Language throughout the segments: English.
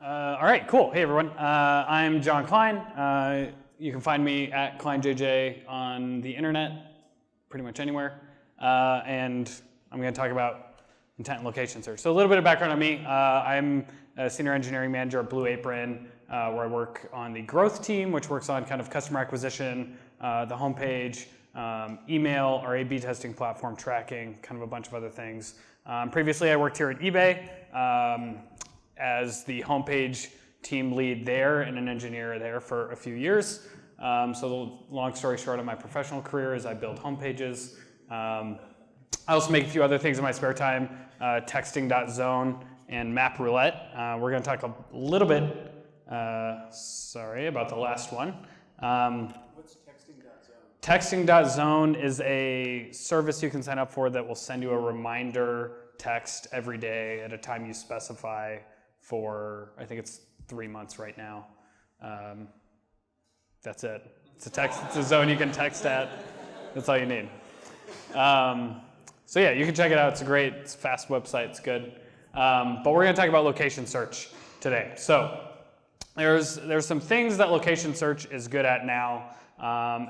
All right, cool. Hey, everyone. I'm John Cline. You can find me at ClineJJ on the internet, pretty much anywhere. And I'm going to talk about intent and location search. So a little bit of background on me. I'm a senior engineering manager at Blue Apron, where I work on the growth team, which works on kind of customer acquisition, the homepage, email, our A/B testing platform, tracking, kind of a bunch of other things. Previously, I worked here at eBay as the homepage team lead there and an engineer there for a few years. So the long story short of my professional career is I build homepages. I also make a few other things in my spare time, texting.zone and map roulette. We're going to talk a little bit, about the last one. What's texting.zone? Texting.zone is a service you can sign up for that will send you a reminder text every day at a time you specify for, I think it's 3 months right now. That's it. It's a zone you can text at. That's all you need. So yeah, you can check it out. It's a fast website. It's good. But we're going to talk about location search today. So there's some things that location search is good at now.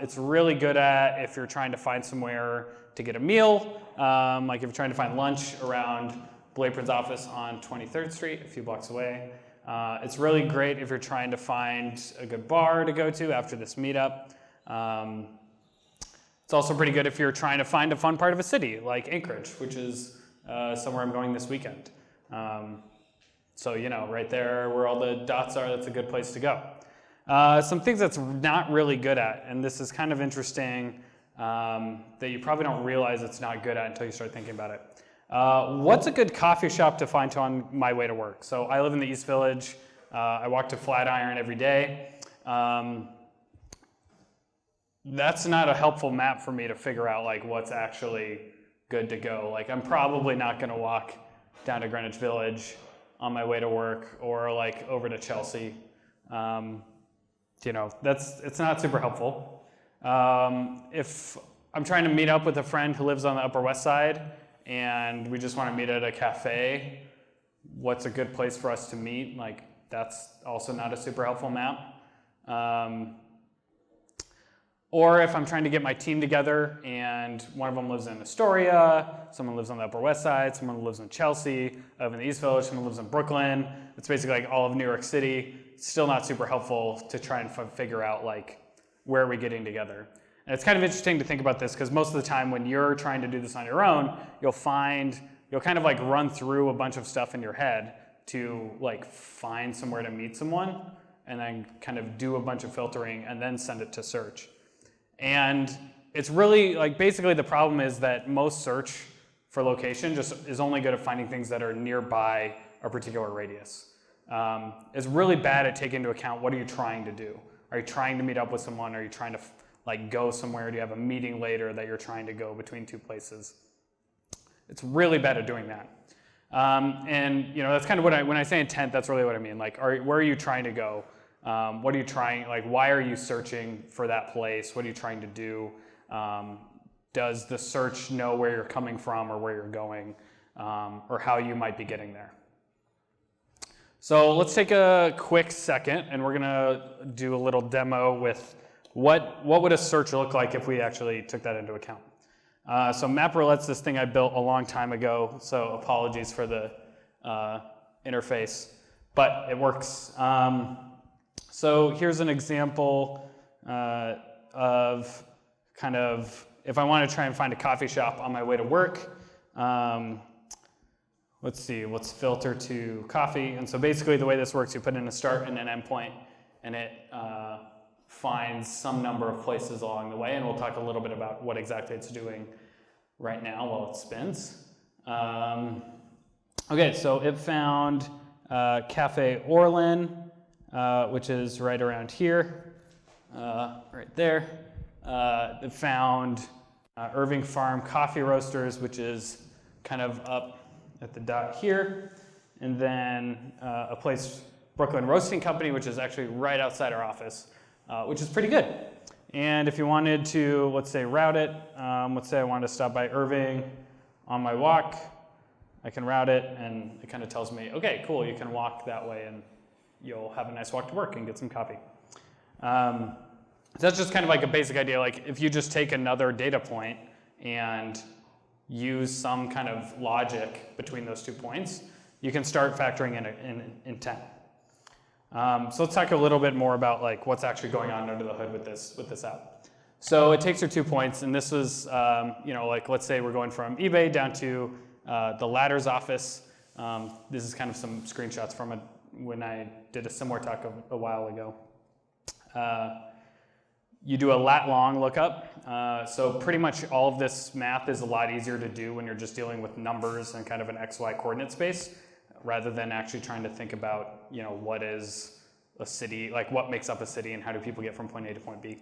It's really good at if you're trying to find somewhere to get a meal, like if you're trying to find lunch around Blue Apron's office on 23rd Street, a few blocks away. It's really great if you're trying to find a good bar to go to after this meetup. It's also pretty good if you're trying to find a fun part of a city, like Anchorage, which is somewhere I'm going this weekend. So, right there where all the dots are, that's a good place to go. Some things that's not really good at, and this is kind of interesting, that you probably don't realize it's not good at until you start thinking about it. What's a good coffee shop to find on my way to work? So I live in the East Village. I walk to Flatiron every day. That's not a helpful map for me to figure out like what's actually good to go. Like I'm probably not going to walk down to Greenwich Village on my way to work or like over to Chelsea. It's not super helpful. If I'm trying to meet up with a friend who lives on the Upper West Side and we just want to meet at a cafe, what's a good place for us to meet? Like that's also not a super helpful map. Or if I'm trying to get my team together and one of them lives in Astoria, someone lives on the Upper West Side, someone lives in Chelsea, I live in the East Village, someone lives in Brooklyn. It's basically like all of New York City. It's still not super helpful to try and figure out like where are we getting together. And it's kind of interesting to think about this because most of the time when you're trying to do this on your own, you'll kind of like run through a bunch of stuff in your head to like find somewhere to meet someone and then kind of do a bunch of filtering and then send it to search. And it's really like basically the problem is that most search for location just is only good at finding things that are nearby a particular radius. It's really bad at taking into account what are you trying to do? Are you trying to meet up with someone? Are you trying to like go somewhere? Do you have a meeting later that you're trying to go between two places? It's really bad at doing that. And that's kind of what when I say intent, that's really what I mean. Like, where are you trying to go? What are you trying, like why are you searching for that place? What are you trying to do? Does the search know where you're coming from or where you're going or how you might be getting there? So let's take a quick second and we're gonna do a little demo with what would a search look like if we actually took that into account. So Map Roulette's this thing I built a long time ago, so apologies for the interface, but it works. So here's an example of kind of, if I want to try and find a coffee shop on my way to work, let's see, let's filter to coffee. And so basically the way this works, you put in a start and an endpoint, and it finds some number of places along the way, and we'll talk a little bit about what exactly it's doing right now while it spins. Okay, so it found Cafe Orlin, which is right around here, right there. It found Irving Farm Coffee Roasters, which is kind of up at the dot here. And then a place, Brooklyn Roasting Company, which is actually right outside our office, which is pretty good. And if you wanted to, let's say, route it, let's say I wanted to stop by Irving on my walk, I can route it, and it kind of tells me, okay, cool, you can walk that way and you'll have a nice walk to work and get some coffee. So that's just kind of like a basic idea. Like if you just take another data point and use some kind of logic between those 2 points, you can start factoring in intent. So let's talk a little bit more about like what's actually going on under the hood with this app. So it takes your 2 points, and this was, like let's say we're going from eBay down to the ladder's office. This is kind of some screenshots from when I did a similar talk a while ago. You do a lat long lookup. So pretty much all of this math is a lot easier to do when you're just dealing with numbers and kind of an XY coordinate space, rather than actually trying to think about, what is a city, like what makes up a city and how do people get from point A to point B.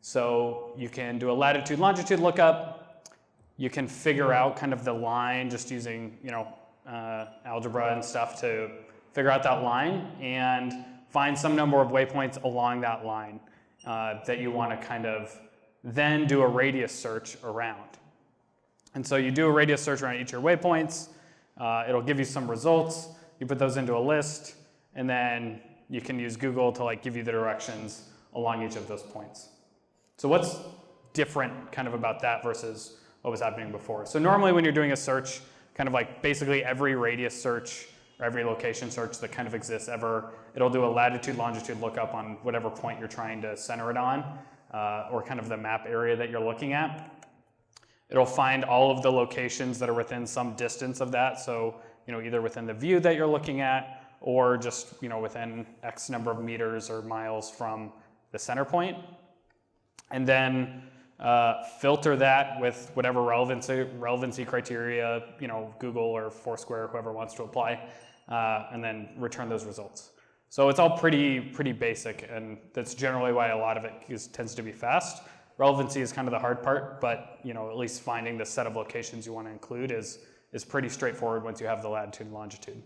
So you can do a latitude longitude lookup. You can figure out kind of the line just using, algebra and stuff to figure out that line and find some number of waypoints along that line that you want to kind of then do a radius search around. And so you do a radius search around each of your waypoints. It'll give you some results. You put those into a list, and then you can use Google to like give you the directions along each of those points. So what's different kind of about that versus what was happening before? So normally when you're doing a search, kind of like basically every radius search or every location search that kind of exists ever, it'll do a latitude longitude lookup on whatever point you're trying to center it on, or kind of the map area that you're looking at. It'll find all of the locations that are within some distance of that, so either within the view that you're looking at or just within X number of meters or miles from the center point. And then filter that with whatever relevancy criteria, Google or Foursquare, whoever wants to apply, and then return those results. So it's all pretty basic, and that's generally why a lot of it tends to be fast. Relevancy is kind of the hard part, but at least finding the set of locations you want to include is pretty straightforward once you have the latitude and longitude.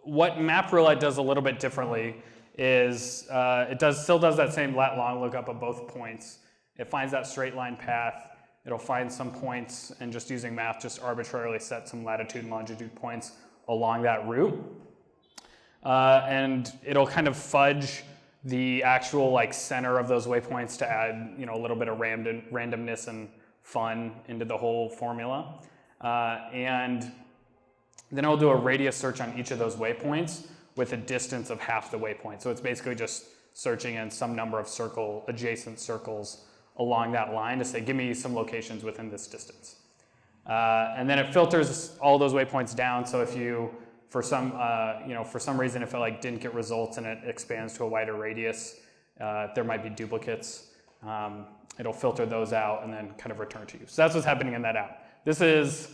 What Map Roulette does a little bit differently is it still does that same lat long lookup of both points. It finds that straight line path. It'll find some points and just using math, just arbitrarily set some latitude and longitude points along that route. And it'll kind of fudge the actual like center of those waypoints to add a little bit of randomness and fun into the whole formula. And then it'll do a radius search on each of those waypoints with a distance of half the waypoint. So it's basically just searching in some number of adjacent circles along that line to say, give me some locations within this distance. And then it filters all those waypoints down. So if you, for some reason, if it didn't get results and it expands to a wider radius, there might be duplicates. It'll filter those out and then kind of return to you. So that's what's happening in that app. This is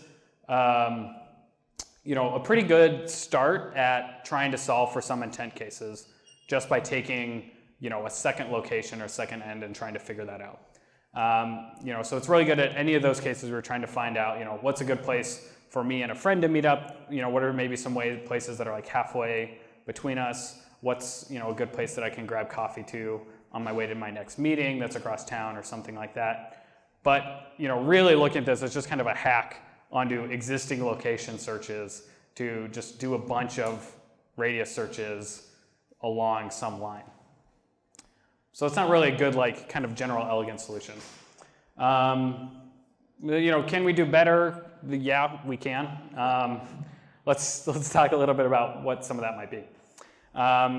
a pretty good start at trying to solve for some intent cases just by taking a second location or second end and trying to figure that out. So it's really good at any of those cases we're trying to find out, what's a good place for me and a friend to meet up, what are maybe some places that are like halfway between us, what's a good place that I can grab coffee to on my way to my next meeting that's across town or something like that. But really looking at this as just kind of a hack onto existing location searches to just do a bunch of radius searches along some line. So it's not really a good kind of general elegant solution. Can we do better? Yeah, we can. Let's talk a little bit about what some of that might be.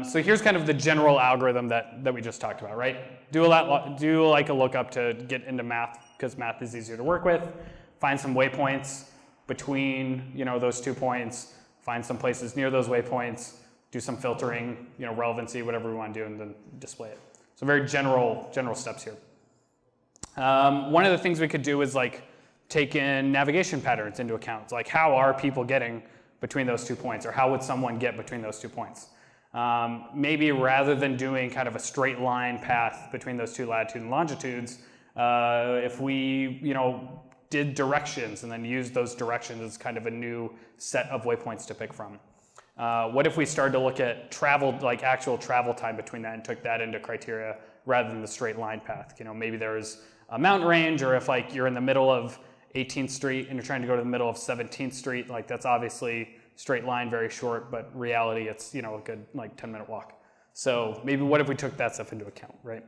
So here's kind of the general algorithm that we just talked about, right? Do a lookup to get into math because math is easier to work with. Find some waypoints between those 2 points. Find some places near those waypoints. Do some filtering, relevancy, whatever we want to do, and then display it. So very general steps here. One of the things we could do is take in navigation patterns into account. It's how are people getting between those 2 points, or how would someone get between those 2 points? Maybe rather than doing kind of a straight line path between those 2 latitudes and longitudes, if we did directions and then used those directions as kind of a new set of waypoints to pick from. What if we started to look at travel, actual travel time between that and took that into criteria rather than the straight line path? Maybe there's a mountain range, or if you're in the middle of 18th Street and you're trying to go to the middle of 17th Street, that's obviously straight line, very short, but reality, it's, a good like 10-minute walk. So maybe what if we took that stuff into account, right?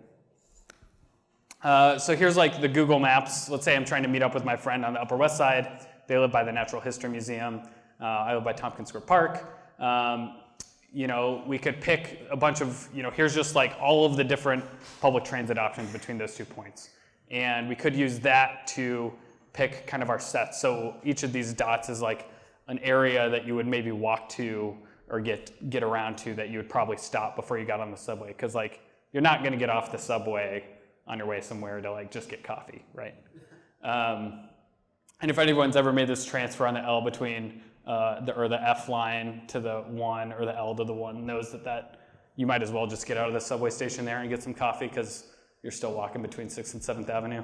So here's like the Google Maps. Let's say I'm trying to meet up with my friend on the Upper West Side. They live by the Natural History Museum. I live by Tompkins Square Park. We could pick a bunch of, here's just like all of the different public transit options between those 2 points. And we could use that to pick kind of our sets. So each of these dots is like an area that you would maybe walk to or get around to that you would probably stop before you got on the subway. Because like you're not going to get off the subway on your way somewhere to like just get coffee, right? And if anyone's ever made this transfer on the L between the F line to the 1 or the L to the 1 knows that you might as well just get out of the subway station there and get some coffee because you're still walking between 6th and 7th Avenue.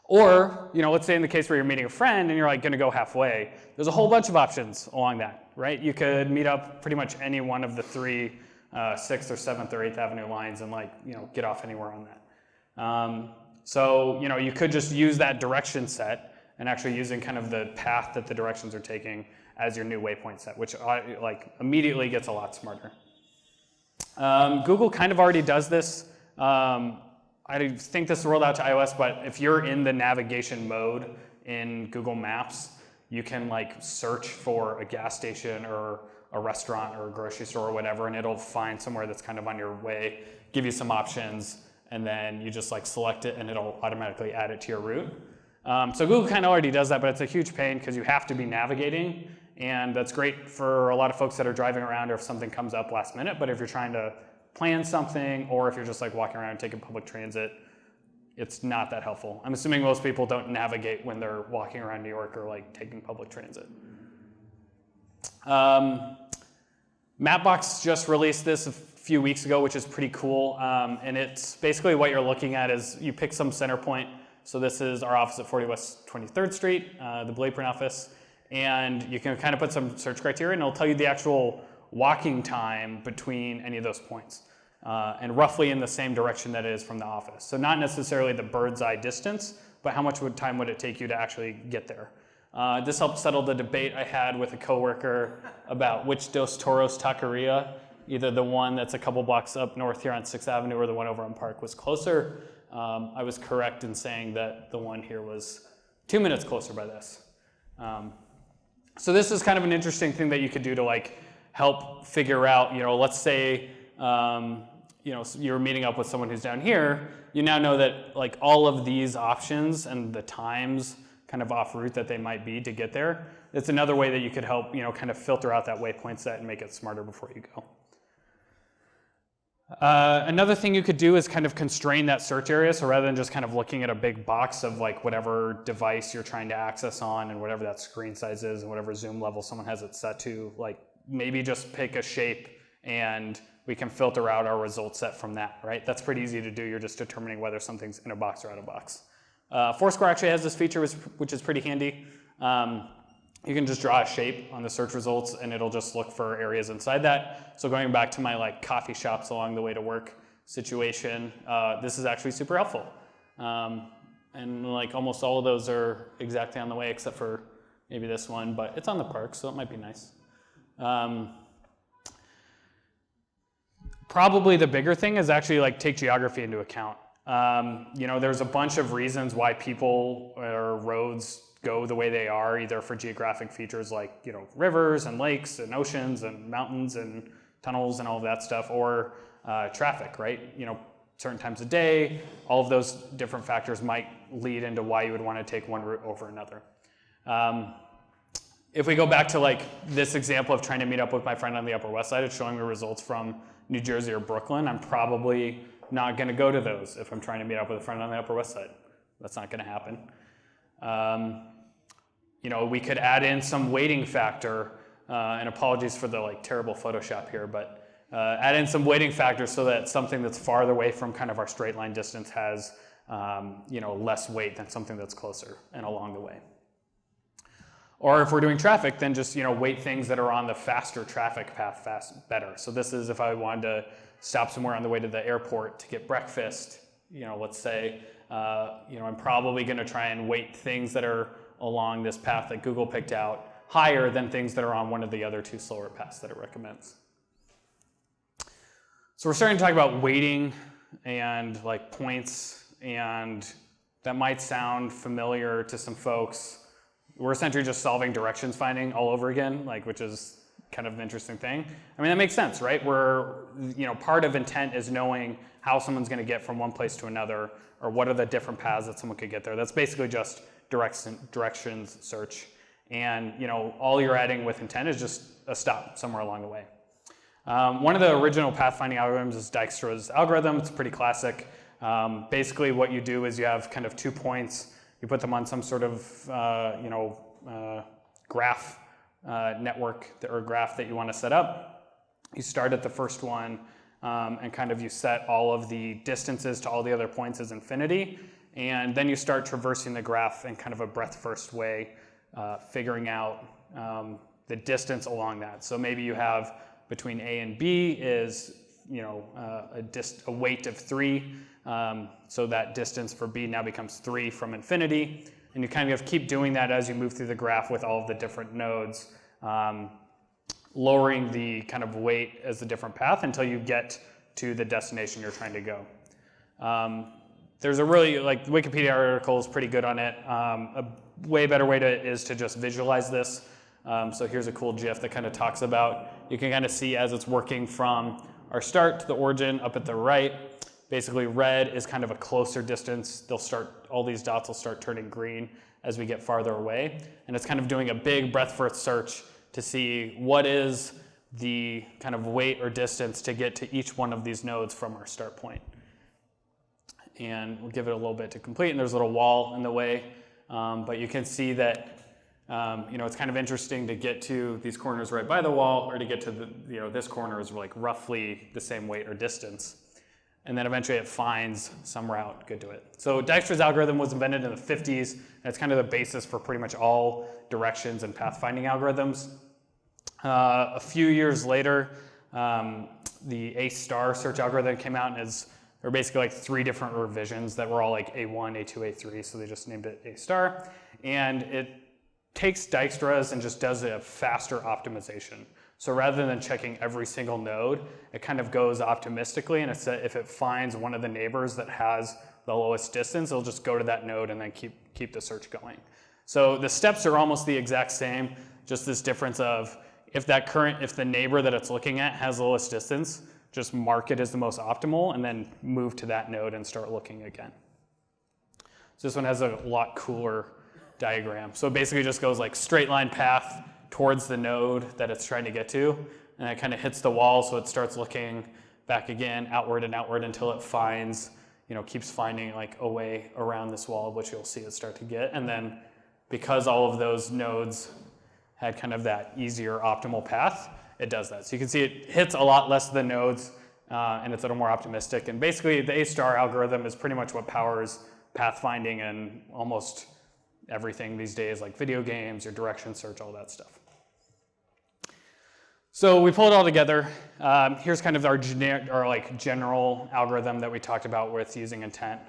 Or, let's say in the case where you're meeting a friend and you're like going to go halfway, there's a whole bunch of options along that, right? You could meet up pretty much any one of the 3 6th or 7th or 8th Avenue lines and get off anywhere on that. So, you could just use that direction set and actually using kind of the path that the directions are taking as your new waypoint set, which immediately gets a lot smarter. Google kind of already does this. I think this is rolled out to iOS, but if you're in the navigation mode in Google Maps, you can search for a gas station or a restaurant or a grocery store or whatever, and it'll find somewhere that's kind of on your way, give you some options, and then you just select it and it'll automatically add it to your route. So Google kind of already does that, but it's a huge pain because you have to be navigating, and that's great for a lot of folks that are driving around or if something comes up last minute, but if you're trying to plan something or if you're just walking around and taking public transit, it's not that helpful. I'm assuming most people don't navigate when they're walking around New York or taking public transit. Mapbox just released this a few weeks ago, which is pretty cool. And it's basically what you're looking at is you pick some center point. So this is our office at 40 West 23rd Street, the Blue Apron office. And you can kind of put some search criteria and it'll tell you the actual walking time between any of those points. And roughly in the same direction that it is from the office. So not necessarily the bird's eye distance, but how much time would it take you to actually get there? This helped settle the debate I had with a coworker about which Dos Toros taqueria, either the one that's a couple blocks up north here on 6th Avenue or the one over on Park was closer. I was correct in saying that the one here was 2 minutes closer by this. So this is kind of an interesting thing that you could do to help figure out, let's say, you're meeting up with someone who's down here, you now know that all of these options and the times kind of off route that they might be to get there. It's another way that you could help, kind of filter out that waypoint set and make it smarter before you go. Another thing you could do is kind of constrain that search area. So rather than just kind of looking at a big box of whatever device you're trying to access on and whatever that screen size is and whatever zoom level someone has it set to, maybe just pick a shape and we can filter out our result set from that, right? That's pretty easy to do. You're just determining whether something's in a box or out of box. Foursquare actually has this feature, which is pretty handy. You can just draw a shape on the search results and it'll just look for areas inside that. So going back to my coffee shops along the way to work situation, this is actually super helpful. And almost all of those are exactly on the way except for maybe this one, but it's on the park, so it might be nice. Probably the bigger thing is actually take geography into account. There's a bunch of reasons why people or roads go the way they are, either for geographic features like rivers and lakes and oceans and mountains and tunnels and all of that stuff, or traffic, right? Certain times of day, all of those different factors might lead into why you would want to take one route over another. If we go back to this example of trying to meet up with my friend on the Upper West Side, it's showing me results from New Jersey or Brooklyn. I'm probably not going to go to those if I'm trying to meet up with a friend on the Upper West Side. That's not going to happen. We could add in some weighting factor, and apologies for the terrible Photoshop here, but add in some weighting factor so that something that's farther away from kind of our straight line distance has less weight than something that's closer and along the way. Or if we're doing traffic, then just weight things that are on the faster traffic path better. So this is if I wanted to stop somewhere on the way to the airport to get breakfast, let's say, I'm probably going to try and weight things that are along this path that Google picked out higher than things that are on one of the other 2 slower paths that it recommends. So we're starting to talk about weighting and like points, and that might sound familiar to some folks. We're essentially just solving directions finding all over again, like, which is kind of an interesting thing. I mean, that makes sense, right? Part of intent is knowing how someone's going to get from one place to another, or what are the different paths that someone could get there. That's basically just directions search. And all you're adding with intent is just a stop somewhere along the way. One of the original pathfinding algorithms is Dijkstra's algorithm. It's pretty classic. Basically, what you do is you have kind of 2 points. You put them on some sort of graph network or graph that you want to set up. You start at the first one, and kind of you set all of the distances to all the other points as infinity, and then you start traversing the graph in kind of a breadth-first way, figuring out the distance along that. So maybe you have between A and B is a weight of 3, so that distance for B now becomes 3 from infinity, and you kind of keep doing that as you move through the graph with all of the different nodes, lowering the kind of weight as a different path until you get to the destination you're trying to go. There's a really, the Wikipedia article is pretty good on it. A way better way is to just visualize this. So here's a cool GIF that kind of talks about, you can kind of see as it's working from our start to the origin up at the right. Basically red is kind of a closer distance. All these dots will start turning green as we get farther away. And it's kind of doing a big breadth-first search to see what is the kind of weight or distance to get to each one of these nodes from our start point. And we'll give it a little bit to complete, and there's a little wall in the way. But you can see that it's kind of interesting to get to these corners right by the wall, or to get to this corner is like roughly the same weight or distance. And then eventually it finds some route good to it. So Dijkstra's algorithm was invented in the 50s, and it's kind of the basis for pretty much all directions and pathfinding algorithms. A few years later, the A-star search algorithm came out, and there were basically like 3 different revisions that were all like A1, A2, A3, so they just named it A-star. And it takes Dijkstra's and just does a faster optimization. So rather than checking every single node, it kind of goes optimistically, and if it finds one of the neighbors that has the lowest distance, it'll just go to that node and then keep the search going. So the steps are almost the exact same, just this difference of if the neighbor that it's looking at has the lowest distance, just mark it as the most optimal and then move to that node and start looking again. So this one has a lot cooler diagram. So it basically just goes like straight line path towards the node that it's trying to get to, and it kind of hits the wall, so it starts looking back again, outward and outward, until it finds, keeps finding like a way around this wall, which you'll see it start to get. And then because all of those nodes had kind of that easier optimal path, it does that. So you can see it hits a lot less of the nodes, and it's a little more optimistic. And basically the A-star algorithm is pretty much what powers pathfinding and almost everything these days, like video games, your direction search, all that stuff. So we pull it all together. Here's kind of our general algorithm that we talked about with using intent.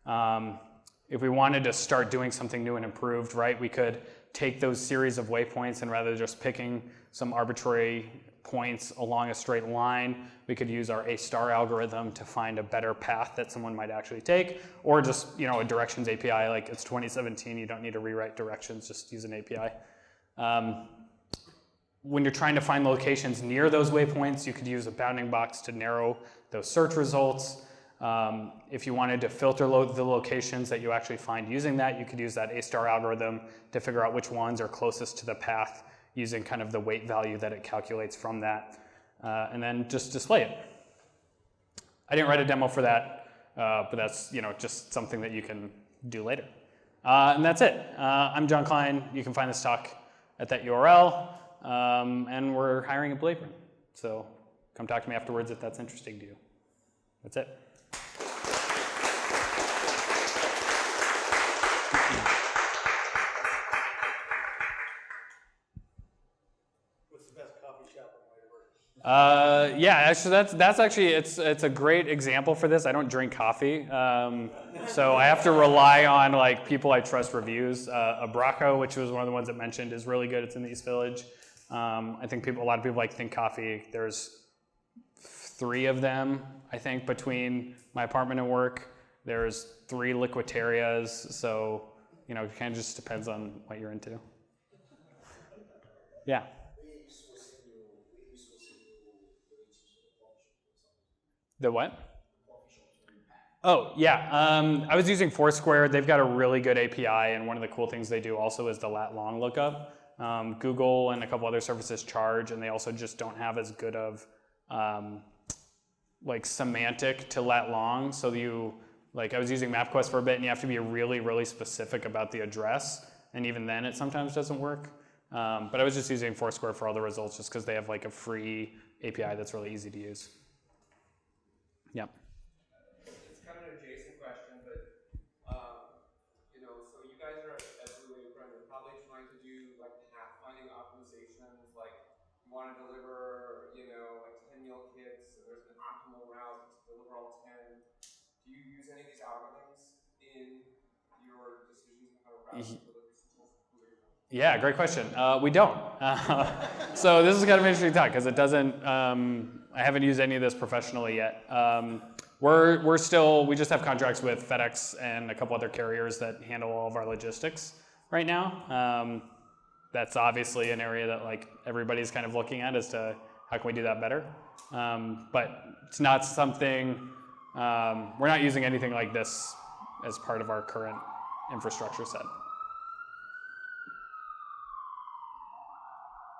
If we wanted to start doing something new and improved, right, we could take those series of waypoints, and rather than just picking some arbitrary points along a straight line, we could use our A-star algorithm to find a better path that someone might actually take, or just a directions API. Like, it's 2017, you don't need to rewrite directions, just use an API. When you're trying to find locations near those waypoints, you could use a bounding box to narrow those search results. If you wanted to filter the locations that you actually find using that, you could use that A-star algorithm to figure out which ones are closest to the path using kind of the weight value that it calculates from that, and then just display it. I didn't write a demo for that, but that's just something that you can do later. And that's it. I'm John Cline. You can find this talk at that URL, and we're hiring a Blue Apron. So come talk to me afterwards if that's interesting to you. That's it. Yeah, actually, that's actually it's a great example for this. I don't drink coffee. So I have to rely on like people I trust reviews. Abraco, which was one of the ones that mentioned, is really good. It's in the East Village. I think a lot of people like Think Coffee. There's 3 of them, I think, between my apartment and work. There's 3 liquitarias, so it kind of just depends on what you're into. Yeah. The what? Oh, yeah. I was using Foursquare. They've got a really good API, and one of the cool things they do also is the lat long lookup. Google and a couple other services charge, and they also just don't have as good of like semantic to lat long. So I was using MapQuest for a bit, and you have to be really, really specific about the address, and even then it sometimes doesn't work. But I was just using Foursquare for all the results just because they have like a free API that's really easy to use. Yep. It's kind of an adjacent question, but so you guys are at Blue Apron, you're probably trying to do like pathfinding optimizations, like you want to deliver, like 10 meal kits, and there's an optimal route to deliver all 10. Do you use any of these algorithms in your decisions on how to route deliver systems? Yeah, great question. We don't. So this is kind of an interesting talk because it doesn't. I haven't used any of this professionally yet. We just have contracts with FedEx and a couple other carriers that handle all of our logistics right now. That's obviously an area that like everybody's kind of looking at as to how can we do that better. But it's not something. We're not using anything like this as part of our current infrastructure set.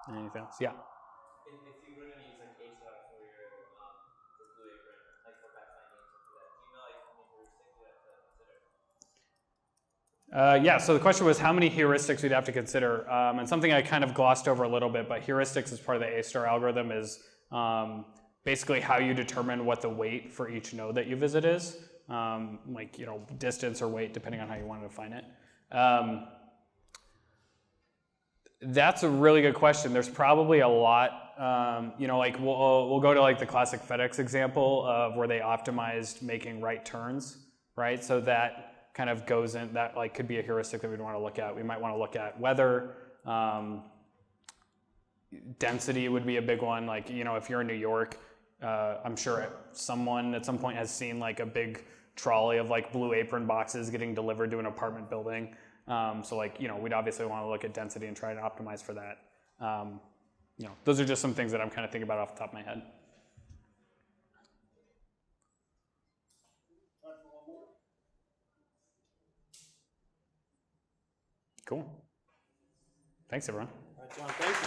Anything else? Yeah. If you were going to use a case for Blue Apron, like for pathfinding and stuff like that, do you know like how many heuristics you have to consider? Yeah, so the question was how many heuristics we'd have to consider. And something I kind of glossed over a little bit, but heuristics as part of the A-star algorithm is basically how you determine what the weight for each node that you visit is, distance or weight, depending on how you want to define it. That's a really good question. There's probably a lot, we'll go to like the classic FedEx example of where they optimized making right turns, right? So that kind of goes in, that like could be a heuristic that we'd want to look at. We might want to look at weather, density would be a big one. Like, if you're in New York, I'm sure someone at some point has seen like a big trolley of like Blue Apron boxes getting delivered to an apartment building. We'd obviously want to look at density and try to optimize for that. Those are just some things that I'm kind of thinking about off the top of my head. Cool. Thanks, everyone. All right, John, thank you.